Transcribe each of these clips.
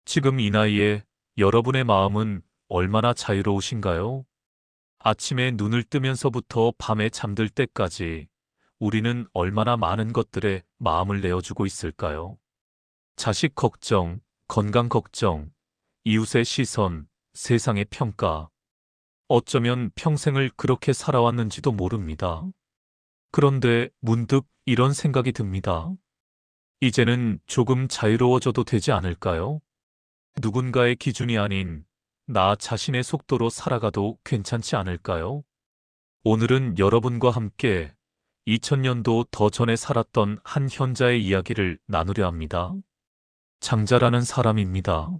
지금 이 나이에 여러분의 마음은 얼마나 자유로우신가요? 아침에 눈을 뜨면서부터 밤에 잠들 때까지 우리는 얼마나 많은 것들에 마음을 내어주고 있을까요? 자식 걱정, 건강 걱정, 이웃의 시선, 세상의 평가. 어쩌면 평생을 그렇게 살아왔는지도 모릅니다. 그런데 문득 이런 생각이 듭니다. 이제는 조금 자유로워져도 되지 않을까요? 누군가의 기준이 아닌 나 자신의 속도로 살아가도 괜찮지 않을까요? 오늘은 여러분과 함께 2000년도 더 전에 살았던 한 현자의 이야기를 나누려 합니다. 장자라는 사람입니다.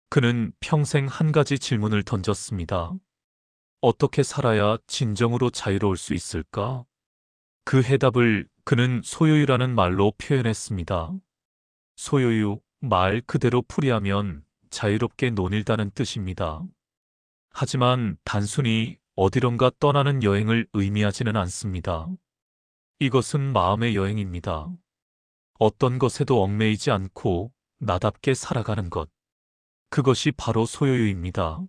그는 평생 한 가지 질문을 던졌습니다. 어떻게 살아야 진정으로 자유로울 수 있을까? 그 해답을 그는 소유유라는 말로 표현했습니다. 소유유, 말 그대로 풀이하면 자유롭게 논일다는 뜻입니다. 하지만 단순히 어디론가 떠나는 여행을 의미하지는 않습니다. 이것은 마음의 여행입니다. 어떤 것에도 얽매이지 않고 나답게 살아가는 것. 그것이 바로 소유유입니다.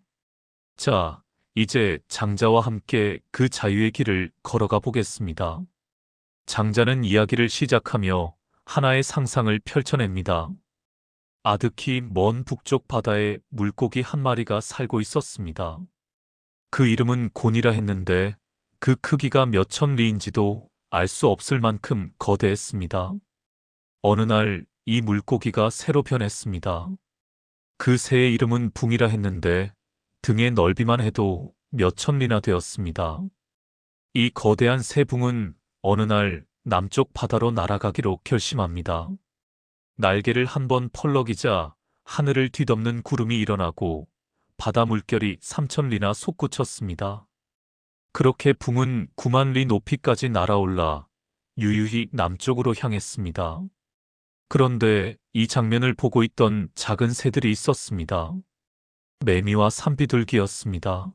자, 이제 장자와 함께 그 자유의 길을 걸어가 보겠습니다. 장자는 이야기를 시작하며 하나의 상상을 펼쳐냅니다. 아득히 먼 북쪽 바다에 물고기 한 마리가 살고 있었습니다. 그 이름은 곤이라 했는데 그 크기가 몇 천 리인지도 알 수 없을 만큼 거대했습니다. 어느 날 이 물고기가 새로 변했습니다. 그 새의 이름은 붕이라 했는데 등의 넓이만 해도 몇 천 리나 되었습니다. 이 거대한 새 붕은 어느 날 남쪽 바다로 날아가기로 결심합니다. 날개를 한번 펄럭이자 하늘을 뒤덮는 구름이 일어나고 바다 물결이 3000리나 솟구쳤습니다. 그렇게 붕은 9만 리 높이까지 날아올라 유유히 남쪽으로 향했습니다. 그런데 이 장면을 보고 있던 작은 새들이 있었습니다. 매미와 산비둘기였습니다.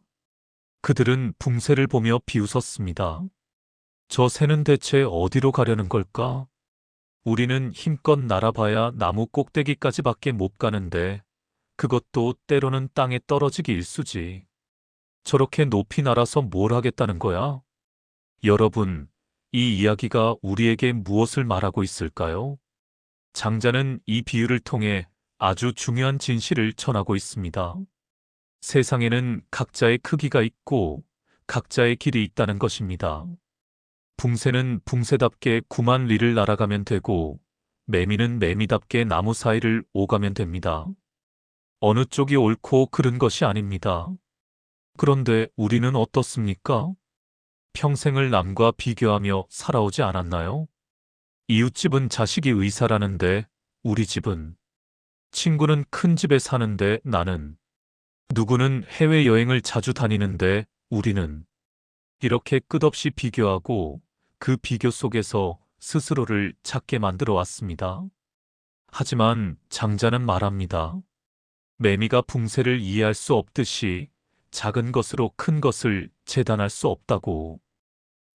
그들은 붕새를 보며 비웃었습니다. 저 새는 대체 어디로 가려는 걸까? 우리는 힘껏 날아봐야 나무 꼭대기까지밖에 못 가는데 그것도 때로는 땅에 떨어지기 일쑤지. 저렇게 높이 날아서 뭘 하겠다는 거야? 여러분, 이 이야기가 우리에게 무엇을 말하고 있을까요? 장자는 이 비유를 통해 아주 중요한 진실을 전하고 있습니다. 세상에는 각자의 크기가 있고 각자의 길이 있다는 것입니다. 붕새는 붕새답게 9만 리를 날아가면 되고 매미는 매미답게 나무 사이를 오가면 됩니다. 어느 쪽이 옳고 그른 것이 아닙니다. 그런데 우리는 어떻습니까? 평생을 남과 비교하며 살아오지 않았나요? 이웃집은 자식이 의사라는데 우리 집은, 친구는 큰 집에 사는데 나는, 누구는 해외여행을 자주 다니는데 우리는, 이렇게 끝없이 비교하고 그 비교 속에서 스스로를 작게 만들어 왔습니다. 하지만 장자는 말합니다. 매미가 붕새를 이해할 수 없듯이 작은 것으로 큰 것을 재단할 수 없다고.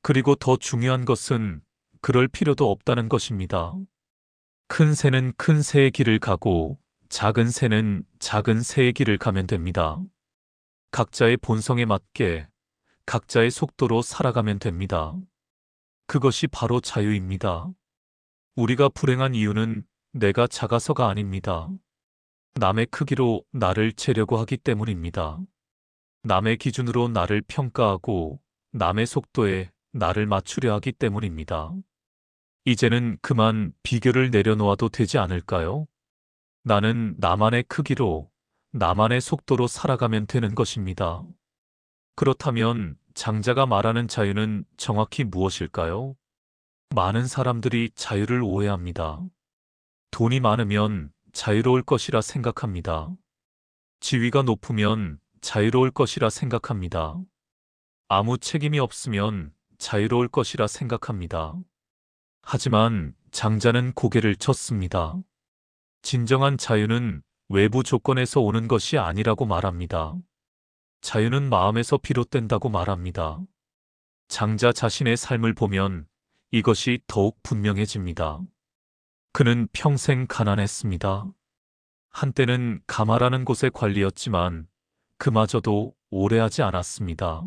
그리고 더 중요한 것은 그럴 필요도 없다는 것입니다. 큰 새는 큰 새의 길을 가고 작은 새는 작은 새의 길을 가면 됩니다. 각자의 본성에 맞게 각자의 속도로 살아가면 됩니다. 그것이 바로 자유입니다. 우리가 불행한 이유는 내가 작아서가 아닙니다. 남의 크기로 나를 재려고 하기 때문입니다. 남의 기준으로 나를 평가하고 남의 속도에 나를 맞추려 하기 때문입니다. 이제는 그만 비교를 내려놓아도 되지 않을까요? 나는 나만의 크기로, 나만의 속도로 살아가면 되는 것입니다. 그렇다면 장자가 말하는 자유는 정확히 무엇일까요? 많은 사람들이 자유를 오해합니다. 돈이 많으면 자유로울 것이라 생각합니다. 지위가 높으면 자유로울 것이라 생각합니다. 아무 책임이 없으면 자유로울 것이라 생각합니다. 하지만 장자는 고개를 쳤습니다. 진정한 자유는 외부 조건에서 오는 것이 아니라고 말합니다. 자유는 마음에서 비롯된다고 말합니다. 장자 자신의 삶을 보면 이것이 더욱 분명해집니다. 그는 평생 가난했습니다. 한때는 가마라는 곳의 관리였지만 그마저도 오래 하지 않았습니다.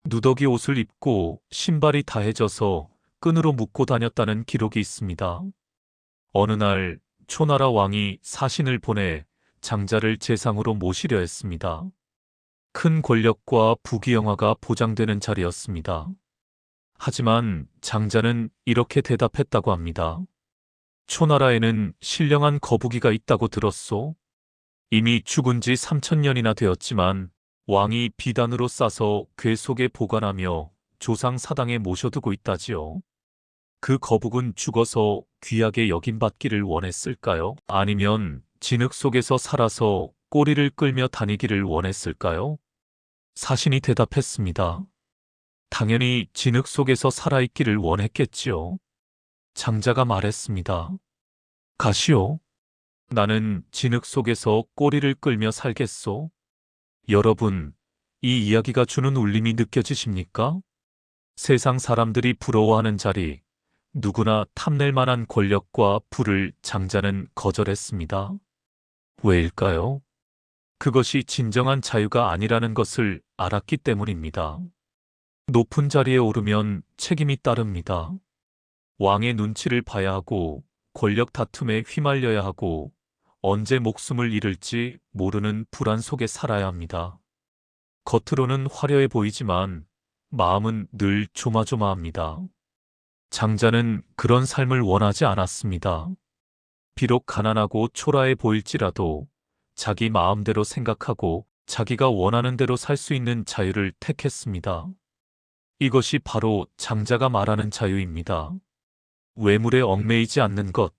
누더기 옷을 입고 신발이 다해져서 끈으로 묶고 다녔다는 기록이 있습니다. 어느 날 초나라 왕이 사신을 보내 장자를 제상으로 모시려 했습니다. 큰 권력과 부귀영화가 보장되는 자리였습니다. 하지만 장자는 이렇게 대답했다고 합니다. 초나라에는 신령한 거북이가 있다고 들었소. 이미 죽은 지 3000년이나 되었지만 왕이 비단으로 싸서 궤 속에 보관하며 조상 사당에 모셔두고 있다지요. 그 거북은 죽어서 귀하게 여김받기를 원했을까요? 아니면 진흙 속에서 살아서 꼬리를 끌며 다니기를 원했을까요? 사신이 대답했습니다. 당연히 진흙 속에서 살아있기를 원했겠지요. 장자가 말했습니다. 가시오. 나는 진흙 속에서 꼬리를 끌며 살겠소. 여러분, 이 이야기가 주는 울림이 느껴지십니까? 세상 사람들이 부러워하는 자리, 누구나 탐낼 만한 권력과 부를 장자는 거절했습니다. 왜일까요? 그것이 진정한 자유가 아니라는 것을 알았기 때문입니다. 높은 자리에 오르면 책임이 따릅니다. 왕의 눈치를 봐야 하고 권력 다툼에 휘말려야 하고 언제 목숨을 잃을지 모르는 불안 속에 살아야 합니다. 겉으로는 화려해 보이지만 마음은 늘 조마조마합니다. 장자는 그런 삶을 원하지 않았습니다. 비록 가난하고 초라해 보일지라도 자기 마음대로 생각하고 자기가 원하는 대로 살 수 있는 자유를 택했습니다. 이것이 바로 장자가 말하는 자유입니다. 외물에 얽매이지 않는 것,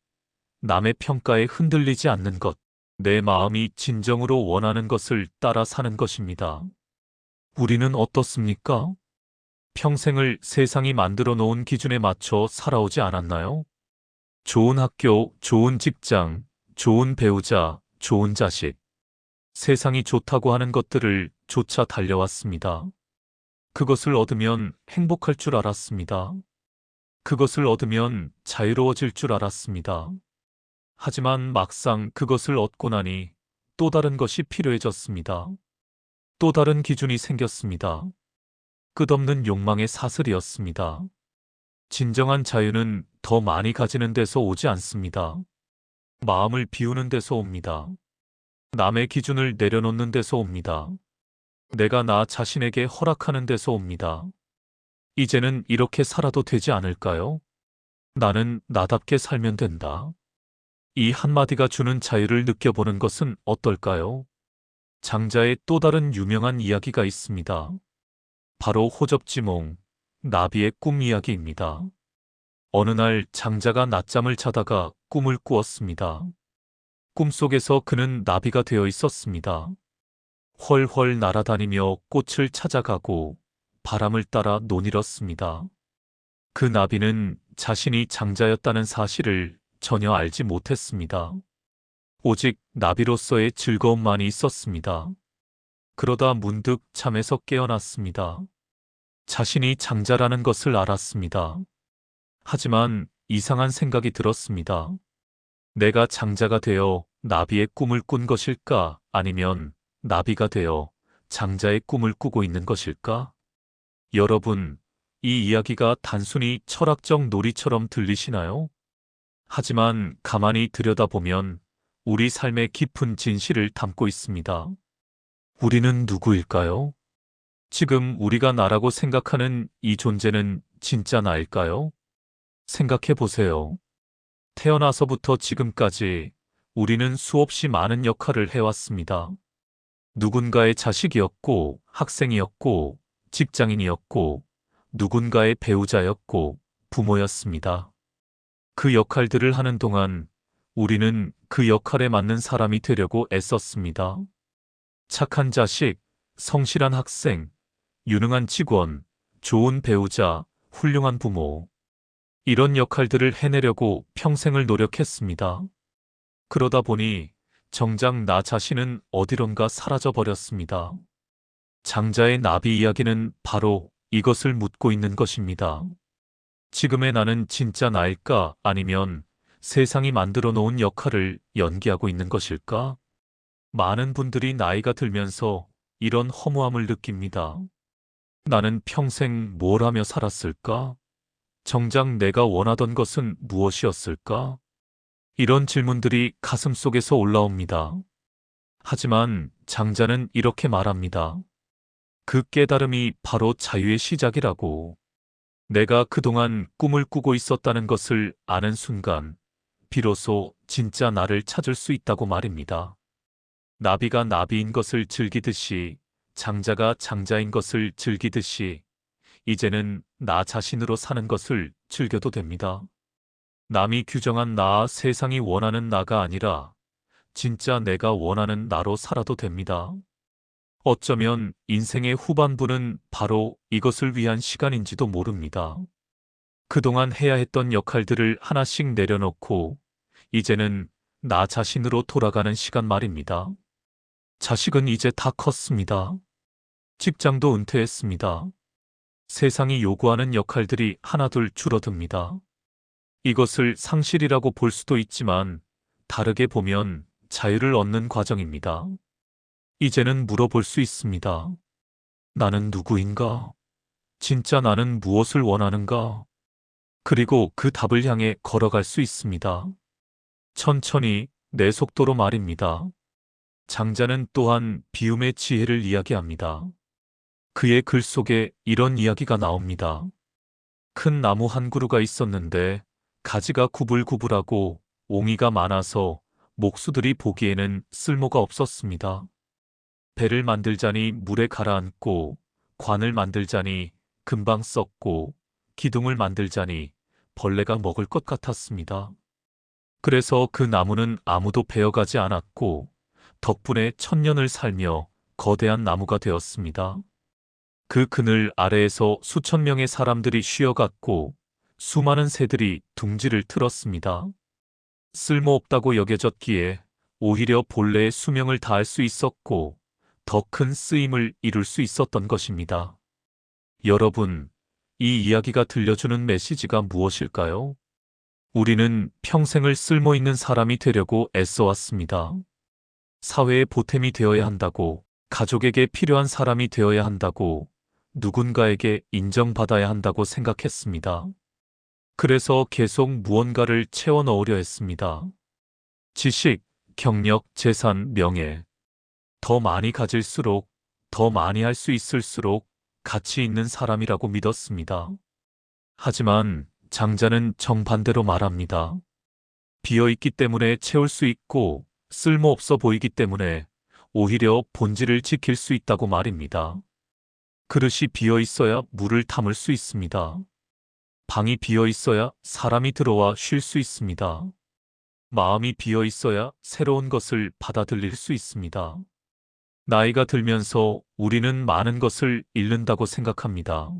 남의 평가에 흔들리지 않는 것, 내 마음이 진정으로 원하는 것을 따라 사는 것입니다. 우리는 어떻습니까? 평생을 세상이 만들어 놓은 기준에 맞춰 살아오지 않았나요? 좋은 학교, 좋은 직장, 좋은 배우자, 좋은 자식. 세상이 좋다고 하는 것들을 쫓아 달려왔습니다. 그것을 얻으면 행복할 줄 알았습니다. 그것을 얻으면 자유로워질 줄 알았습니다. 하지만 막상 그것을 얻고 나니 또 다른 것이 필요해졌습니다. 또 다른 기준이 생겼습니다. 끝없는 욕망의 사슬이었습니다. 진정한 자유는 더 많이 가지는 데서 오지 않습니다. 마음을 비우는 데서 옵니다. 남의 기준을 내려놓는 데서 옵니다. 내가 나 자신에게 허락하는 데서 옵니다. 이제는 이렇게 살아도 되지 않을까요? 나는 나답게 살면 된다. 이 한마디가 주는 자유를 느껴보는 것은 어떨까요? 장자의 또 다른 유명한 이야기가 있습니다. 바로 호접지몽, 나비의 꿈 이야기입니다. 어느 날 장자가 낮잠을 자다가 꿈을 꾸었습니다. 꿈속에서 그는 나비가 되어 있었습니다. 훨훨 날아다니며 꽃을 찾아가고 바람을 따라 논일었습니다. 그 나비는 자신이 장자였다는 사실을 전혀 알지 못했습니다. 오직 나비로서의 즐거움만이 있었습니다. 그러다 문득 잠에서 깨어났습니다. 자신이 장자라는 것을 알았습니다. 하지만 이상한 생각이 들었습니다. 내가 장자가 되어 나비의 꿈을 꾼 것일까? 아니면 나비가 되어 장자의 꿈을 꾸고 있는 것일까? 여러분, 이 이야기가 단순히 철학적 놀이처럼 들리시나요? 하지만 가만히 들여다보면 우리 삶의 깊은 진실을 담고 있습니다. 우리는 누구일까요? 지금 우리가 나라고 생각하는 이 존재는 진짜 나일까요? 생각해 보세요. 태어나서부터 지금까지 우리는 수없이 많은 역할을 해왔습니다. 누군가의 자식이었고, 학생이었고, 직장인이었고, 누군가의 배우자였고, 부모였습니다. 그 역할들을 하는 동안 우리는 그 역할에 맞는 사람이 되려고 애썼습니다. 착한 자식, 성실한 학생, 유능한 직원, 좋은 배우자, 훌륭한 부모. 이런 역할들을 해내려고 평생을 노력했습니다. 그러다 보니 정작 나 자신은 어디론가 사라져 버렸습니다. 장자의 나비 이야기는 바로 이것을 묻고 있는 것입니다. 지금의 나는 진짜 나일까? 아니면 세상이 만들어 놓은 역할을 연기하고 있는 것일까? 많은 분들이 나이가 들면서 이런 허무함을 느낍니다. 나는 평생 뭘 하며 살았을까? 정작 내가 원하던 것은 무엇이었을까? 이런 질문들이 가슴속에서 올라옵니다. 하지만 장자는 이렇게 말합니다. 그 깨달음이 바로 자유의 시작이라고. 내가 그동안 꿈을 꾸고 있었다는 것을 아는 순간, 비로소 진짜 나를 찾을 수 있다고 말입니다. 나비가 나비인 것을 즐기듯이, 장자가 장자인 것을 즐기듯이, 이제는 나 자신으로 사는 것을 즐겨도 됩니다. 남이 규정한 나와 세상이 원하는 나가 아니라 진짜 내가 원하는 나로 살아도 됩니다. 어쩌면 인생의 후반부는 바로 이것을 위한 시간인지도 모릅니다. 그동안 해야 했던 역할들을 하나씩 내려놓고 이제는 나 자신으로 돌아가는 시간 말입니다. 자식은 이제 다 컸습니다. 직장도 은퇴했습니다. 세상이 요구하는 역할들이 하나둘 줄어듭니다. 이것을 상실이라고 볼 수도 있지만 다르게 보면 자유를 얻는 과정입니다. 이제는 물어볼 수 있습니다. 나는 누구인가? 진짜 나는 무엇을 원하는가? 그리고 그 답을 향해 걸어갈 수 있습니다. 천천히 내 속도로 말입니다. 장자는 또한 비움의 지혜를 이야기합니다. 그의 글 속에 이런 이야기가 나옵니다. 큰 나무 한 그루가 있었는데 가지가 구불구불하고 옹이가 많아서 목수들이 보기에는 쓸모가 없었습니다. 배를 만들자니 물에 가라앉고, 관을 만들자니 금방 썩고, 기둥을 만들자니 벌레가 먹을 것 같았습니다. 그래서 그 나무는 아무도 베어가지 않았고, 덕분에 천년을 살며 거대한 나무가 되었습니다. 그 그늘 아래에서 수천 명의 사람들이 쉬어갔고, 수많은 새들이 둥지를 틀었습니다. 쓸모없다고 여겨졌기에 오히려 본래의 수명을 다할 수 있었고, 더 큰 쓰임을 이룰 수 있었던 것입니다. 여러분, 이 이야기가 들려주는 메시지가 무엇일까요? 우리는 평생을 쓸모 있는 사람이 되려고 애써왔습니다. 사회의 보탬이 되어야 한다고, 가족에게 필요한 사람이 되어야 한다고, 누군가에게 인정받아야 한다고 생각했습니다. 그래서 계속 무언가를 채워 넣으려 했습니다. 지식, 경력, 재산, 명예. 더 많이 가질수록, 더 많이 할 수 있을수록 가치 있는 사람이라고 믿었습니다. 하지만 장자는 정반대로 말합니다. 비어있기 때문에 채울 수 있고 쓸모없어 보이기 때문에 오히려 본질을 지킬 수 있다고 말입니다. 그릇이 비어있어야 물을 담을 수 있습니다. 방이 비어있어야 사람이 들어와 쉴 수 있습니다. 마음이 비어있어야 새로운 것을 받아들일 수 있습니다. 나이가 들면서 우리는 많은 것을 잃는다고 생각합니다.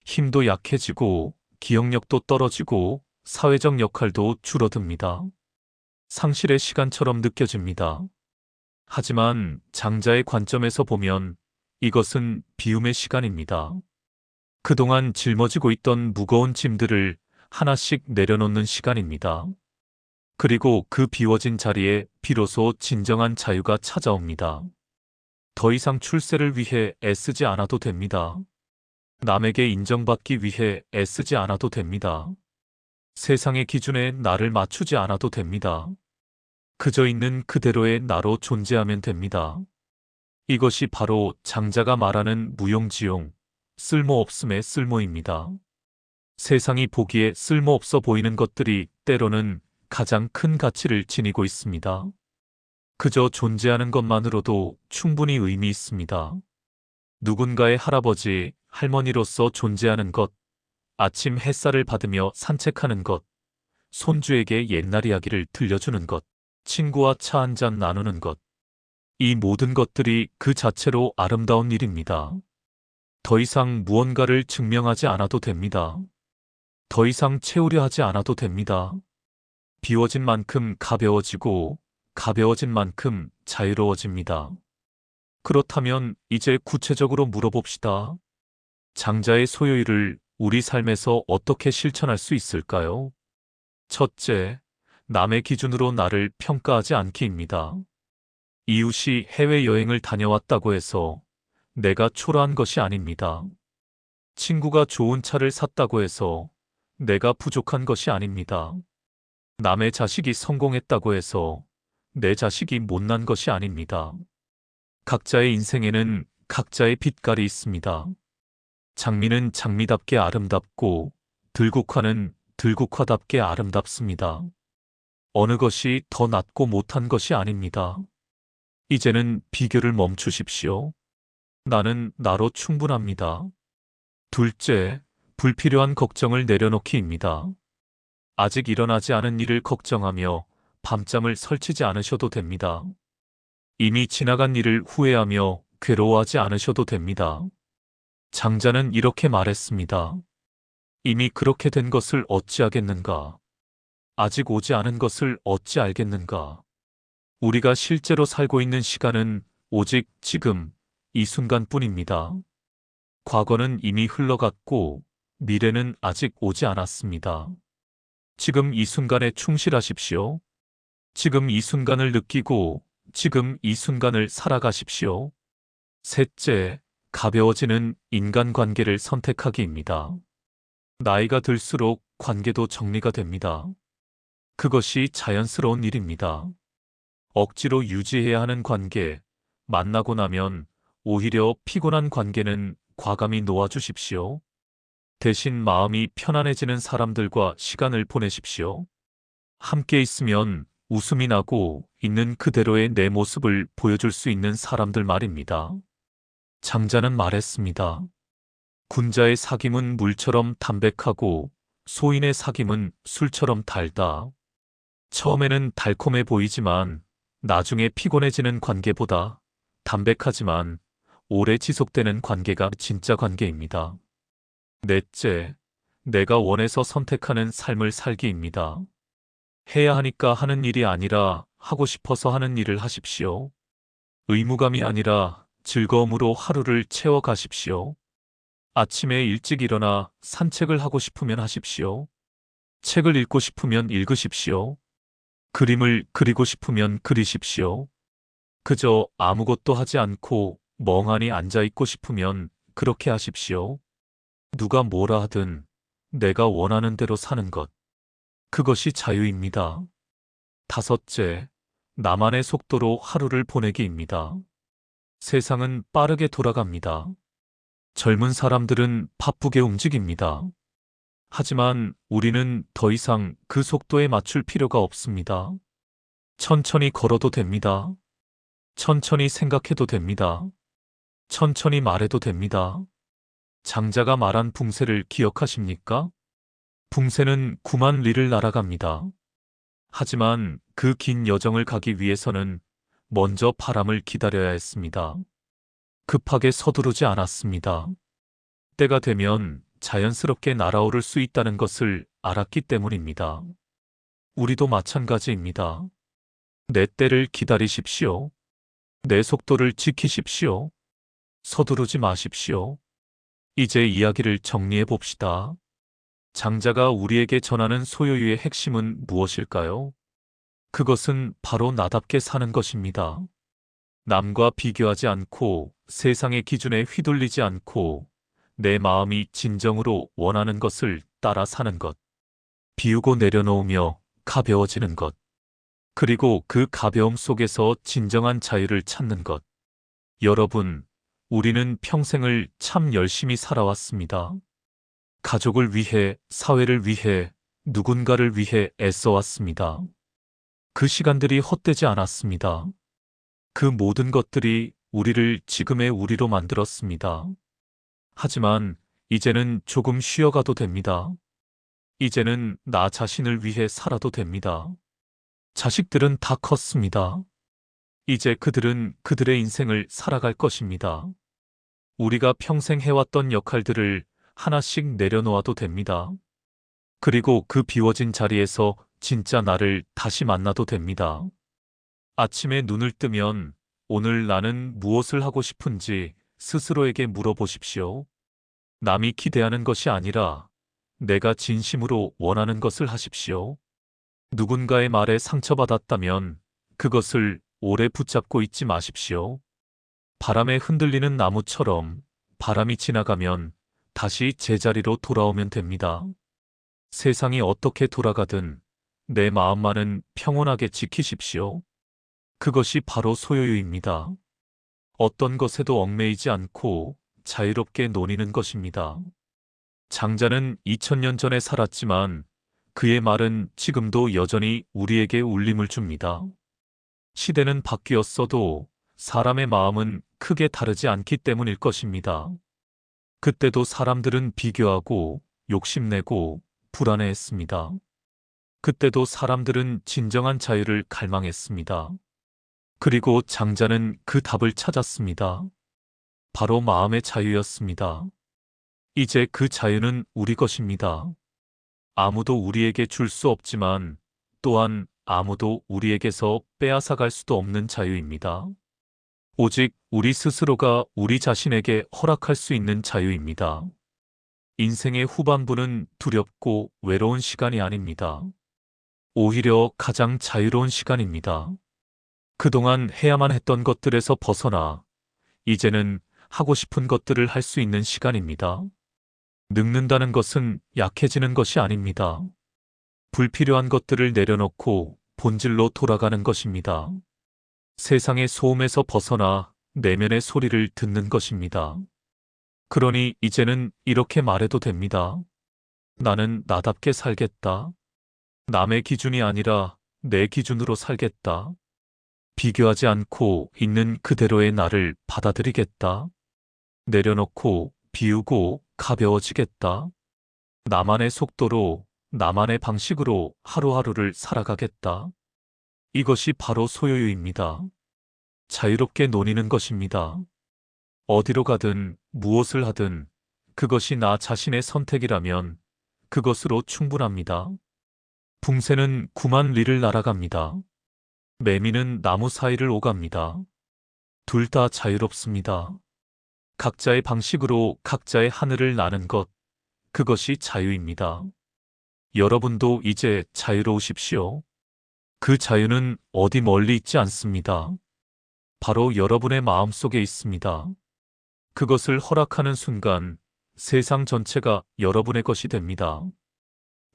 힘도 약해지고, 기억력도 떨어지고, 사회적 역할도 줄어듭니다. 상실의 시간처럼 느껴집니다. 하지만 장자의 관점에서 보면 이것은 비움의 시간입니다. 그동안 짊어지고 있던 무거운 짐들을 하나씩 내려놓는 시간입니다. 그리고 그 비워진 자리에 비로소 진정한 자유가 찾아옵니다. 더 이상 출세를 위해 애쓰지 않아도 됩니다. 남에게 인정받기 위해 애쓰지 않아도 됩니다. 세상의 기준에 나를 맞추지 않아도 됩니다. 그저 있는 그대로의 나로 존재하면 됩니다. 이것이 바로 장자가 말하는 무용지용, 쓸모없음의 쓸모입니다. 세상이 보기에 쓸모없어 보이는 것들이 때로는 가장 큰 가치를 지니고 있습니다. 그저 존재하는 것만으로도 충분히 의미 있습니다. 누군가의 할아버지, 할머니로서 존재하는 것, 아침 햇살을 받으며 산책하는 것, 손주에게 옛날 이야기를 들려주는 것, 친구와 차 한잔 나누는 것, 이 모든 것들이 그 자체로 아름다운 일입니다. 더 이상 무언가를 증명하지 않아도 됩니다. 더 이상 채우려 하지 않아도 됩니다. 비워진 만큼 가벼워지고 가벼워진 만큼 자유로워집니다. 그렇다면 이제 구체적으로 물어봅시다. 장자의 소요일을 우리 삶에서 어떻게 실천할 수 있을까요? 첫째, 남의 기준으로 나를 평가하지 않기입니다. 이웃이 해외여행을 다녀왔다고 해서 내가 초라한 것이 아닙니다. 친구가 좋은 차를 샀다고 해서 내가 부족한 것이 아닙니다. 남의 자식이 성공했다고 해서 내 자식이 못난 것이 아닙니다. 각자의 인생에는 각자의 빛깔이 있습니다. 장미는 장미답게 아름답고 들국화는 들국화답게 아름답습니다. 어느 것이 더 낫고 못한 것이 아닙니다. 이제는 비교를 멈추십시오. 나는 나로 충분합니다. 둘째, 불필요한 걱정을 내려놓기입니다. 아직 일어나지 않은 일을 걱정하며 밤잠을 설치지 않으셔도 됩니다. 이미 지나간 일을 후회하며 괴로워하지 않으셔도 됩니다. 장자는 이렇게 말했습니다. 이미 그렇게 된 것을 어찌하겠는가? 아직 오지 않은 것을 어찌 알겠는가? 우리가 실제로 살고 있는 시간은 오직 지금, 이 순간뿐입니다. 과거는 이미 흘러갔고 미래는 아직 오지 않았습니다. 지금 이 순간에 충실하십시오. 지금 이 순간을 느끼고 지금 이 순간을 살아가십시오. 셋째, 가벼워지는 인간관계를 선택하기입니다. 나이가 들수록 관계도 정리가 됩니다. 그것이 자연스러운 일입니다. 억지로 유지해야 하는 관계, 만나고 나면 오히려 피곤한 관계는 과감히 놓아주십시오. 대신 마음이 편안해지는 사람들과 시간을 보내십시오. 함께 있으면 웃음이 나고 있는 그대로의 내 모습을 보여줄 수 있는 사람들 말입니다. 장자는 말했습니다. 군자의 사귐은 물처럼 담백하고 소인의 사귐은 술처럼 달다. 처음에는 달콤해 보이지만 나중에 피곤해지는 관계보다 담백하지만 오래 지속되는 관계가 진짜 관계입니다. 넷째, 내가 원해서 선택하는 삶을 살기입니다. 해야 하니까 하는 일이 아니라 하고 싶어서 하는 일을 하십시오. 의무감이 아니라 즐거움으로 하루를 채워가십시오. 아침에 일찍 일어나 산책을 하고 싶으면 하십시오. 책을 읽고 싶으면 읽으십시오. 그림을 그리고 싶으면 그리십시오. 그저 아무것도 하지 않고 멍하니 앉아있고 싶으면 그렇게 하십시오. 누가 뭐라 하든 내가 원하는 대로 사는 것. 그것이 자유입니다. 다섯째, 나만의 속도로 하루를 보내기입니다. 세상은 빠르게 돌아갑니다. 젊은 사람들은 바쁘게 움직입니다. 하지만 우리는 더 이상 그 속도에 맞출 필요가 없습니다. 천천히 걸어도 됩니다. 천천히 생각해도 됩니다. 천천히 말해도 됩니다. 장자가 말한 붕새를 기억하십니까? 붕새는 9만 리를 날아갑니다. 하지만 그 긴 여정을 가기 위해서는 먼저 바람을 기다려야 했습니다. 급하게 서두르지 않았습니다. 때가 되면 자연스럽게 날아오를 수 있다는 것을 알았기 때문입니다. 우리도 마찬가지입니다. 내 때를 기다리십시오. 내 속도를 지키십시오. 서두르지 마십시오. 이제 이야기를 정리해 봅시다. 장자가 우리에게 전하는 소요유의 핵심은 무엇일까요? 그것은 바로 나답게 사는 것입니다. 남과 비교하지 않고 세상의 기준에 휘둘리지 않고 내 마음이 진정으로 원하는 것을 따라 사는 것. 비우고 내려놓으며 가벼워지는 것. 그리고 그 가벼움 속에서 진정한 자유를 찾는 것. 여러분, 우리는 평생을 참 열심히 살아왔습니다. 가족을 위해, 사회를 위해, 누군가를 위해 애써왔습니다. 그 시간들이 헛되지 않았습니다. 그 모든 것들이 우리를 지금의 우리로 만들었습니다. 하지만 이제는 조금 쉬어가도 됩니다. 이제는 나 자신을 위해 살아도 됩니다. 자식들은 다 컸습니다. 이제 그들은 그들의 인생을 살아갈 것입니다. 우리가 평생 해왔던 역할들을 하나씩 내려놓아도 됩니다. 그리고 그 비워진 자리에서 진짜 나를 다시 만나도 됩니다. 아침에 눈을 뜨면 오늘 나는 무엇을 하고 싶은지 스스로에게 물어보십시오. 남이 기대하는 것이 아니라 내가 진심으로 원하는 것을 하십시오. 누군가의 말에 상처받았다면 그것을 오래 붙잡고 있지 마십시오. 바람에 흔들리는 나무처럼 바람이 지나가면 다시 제자리로 돌아오면 됩니다. 세상이 어떻게 돌아가든 내 마음만은 평온하게 지키십시오. 그것이 바로 소요유입니다. 어떤 것에도 얽매이지 않고 자유롭게 노니는 것입니다. 장자는 2000년 전에 살았지만 그의 말은 지금도 여전히 우리에게 울림을 줍니다. 시대는 바뀌었어도 사람의 마음은 크게 다르지 않기 때문일 것입니다. 그때도 사람들은 비교하고 욕심내고 불안해했습니다. 그때도 사람들은 진정한 자유를 갈망했습니다. 그리고 장자는 그 답을 찾았습니다. 바로 마음의 자유였습니다. 이제 그 자유는 우리 것입니다. 아무도 우리에게 줄 수 없지만 또한 아무도 우리에게서 빼앗아갈 수도 없는 자유입니다. 오직 우리 스스로가 우리 자신에게 허락할 수 있는 자유입니다. 인생의 후반부는 두렵고 외로운 시간이 아닙니다. 오히려 가장 자유로운 시간입니다. 그동안 해야만 했던 것들에서 벗어나 이제는 하고 싶은 것들을 할 수 있는 시간입니다. 늙는다는 것은 약해지는 것이 아닙니다. 불필요한 것들을 내려놓고 본질로 돌아가는 것입니다. 세상의 소음에서 벗어나 내면의 소리를 듣는 것입니다. 그러니 이제는 이렇게 말해도 됩니다. 나는 나답게 살겠다. 남의 기준이 아니라 내 기준으로 살겠다. 비교하지 않고 있는 그대로의 나를 받아들이겠다. 내려놓고 비우고 가벼워지겠다. 나만의 속도로, 나만의 방식으로 하루하루를 살아가겠다. 이것이 바로 소유유입니다. 자유롭게 노니는 것입니다. 어디로 가든 무엇을 하든 그것이 나 자신의 선택이라면 그것으로 충분합니다. 붕새는 9만 리를 날아갑니다. 매미는 나무 사이를 오갑니다. 둘 다 자유롭습니다. 각자의 방식으로 각자의 하늘을 나는 것, 그것이 자유입니다. 여러분도 이제 자유로우십시오. 그 자유는 어디 멀리 있지 않습니다. 바로 여러분의 마음속에 있습니다. 그것을 허락하는 순간 세상 전체가 여러분의 것이 됩니다.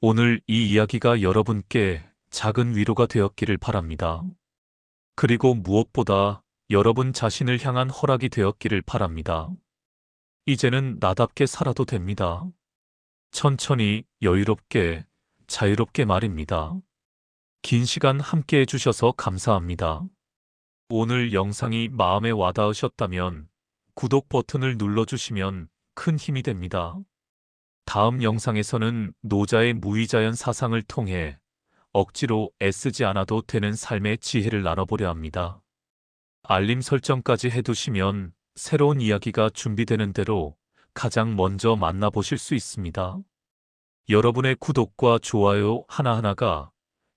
오늘 이 이야기가 여러분께 작은 위로가 되었기를 바랍니다. 그리고 무엇보다 여러분 자신을 향한 허락이 되었기를 바랍니다. 이제는 나답게 살아도 됩니다. 천천히, 여유롭게, 자유롭게 말입니다. 긴 시간 함께 해주셔서 감사합니다. 오늘 영상이 마음에 와닿으셨다면 구독 버튼을 눌러주시면 큰 힘이 됩니다. 다음 영상에서는 노자의 무의자연 사상을 통해 억지로 애쓰지 않아도 되는 삶의 지혜를 나눠보려 합니다. 알림 설정까지 해두시면 새로운 이야기가 준비되는 대로 가장 먼저 만나보실 수 있습니다. 여러분의 구독과 좋아요 하나하나가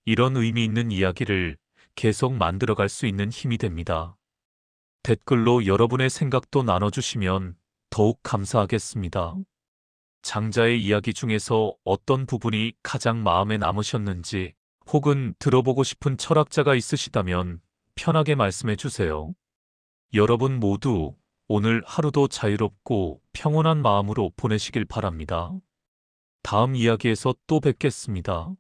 이런 의미 있는 이야기를 계속 만들어갈 수 있는 힘이 됩니다. 댓글로 여러분의 생각도 나눠주시면 더욱 감사하겠습니다. 장자의 이야기 중에서 어떤 부분이 가장 마음에 남으셨는지 혹은 들어보고 싶은 철학자가 있으시다면 편하게 말씀해 주세요. 여러분 모두 오늘 하루도 자유롭고 평온한 마음으로 보내시길 바랍니다. 다음 이야기에서 또 뵙겠습니다.